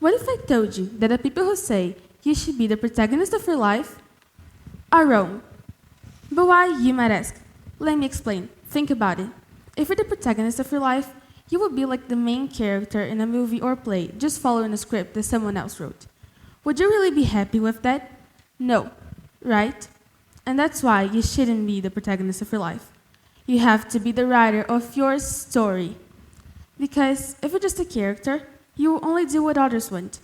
What if I told you that the people who say you should be the protagonist of your life are wrong? But why, you might ask? Let me explain. Think about it. If you're the protagonist of your life, you would be like the main character in a movie or play, just following a script that someone else wrote. Would you really be happy with that? No, right? And that's why you shouldn't be the protagonist of your life. You have to be the writer of your story. Because if you're just a character, you will only do what others want.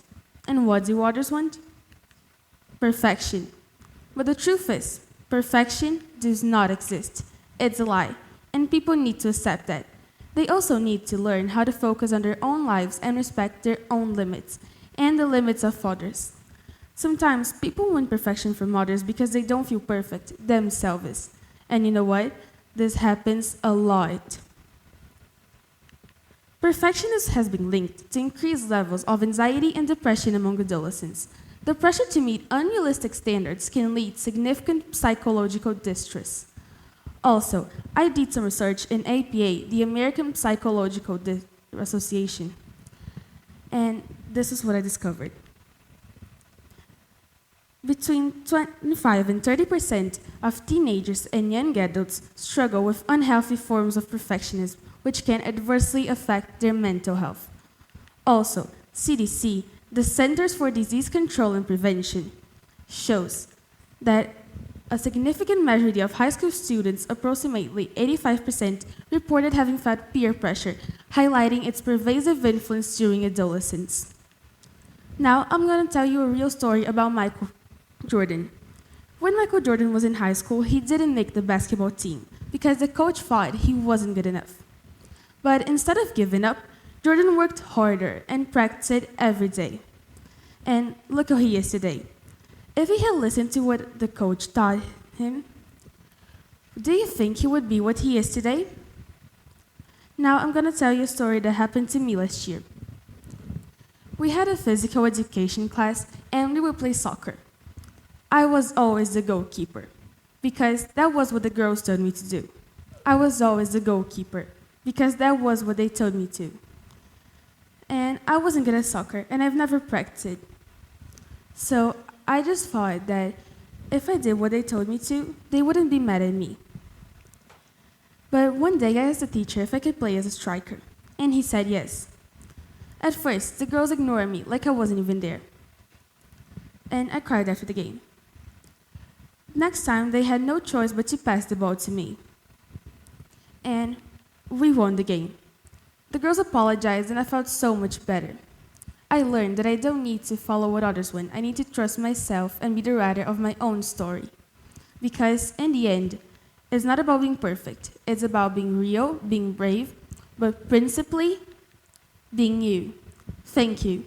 And what do others want? Perfection. But the truth is, perfection does not exist. It's a lie. And people need to accept that. They also need to learn how to focus on their own lives and respect their own limits and the limits of others. Sometimes people want perfection from others because they don't feel perfect themselves. And you know what? This happens a lot. Perfectionism has been linked to increased levels of anxiety and depression among adolescents. The pressure to meet unrealistic standards can lead to significant psychological distress. Also, I did some research in APA, the American Psychological Association, and this is what I discovered. Between 25 and 30% of teenagers and young adults struggle with unhealthy forms of perfectionism, which can adversely affect their mental health. Also, CDC, the Centers for Disease Control and Prevention, shows that a significant majority of high school students, approximately 85%, reported having felt peer pressure, highlighting its pervasive influence during adolescence. Now, I'm going to tell you a real story about Michael Jordan. When Michael Jordan was in high school, he didn't make the basketball team because the coach thought he wasn't good enough. But instead of giving up, Jordan worked harder and practiced every day. And look how he is today. If he had listened to what the coach taught him, do you think he would be what he is today? Now I'm going to tell you a story that happened to me last year. We had a physical education class and we would play soccer. I was always the goalkeeper because that was what the girls told me to do. I was always the goalkeeper because that was what they told me to. And I wasn't good at soccer and I've never practiced. So I just thought that if I did what they told me to, they wouldn't be mad at me. But one day I asked the teacher if I could play as a striker, and he said yes. At first, the girls ignored me like I wasn't even there. And I cried after the game. Next time, they had no choice but to pass the ball to me. And we won the game. The girls apologized and I felt so much better. I learned that I don't need to follow what others want. I need to trust myself and be the writer of my own story. Because in the end, it's not about being perfect. It's about being real, being brave, but principally, being you. Thank you.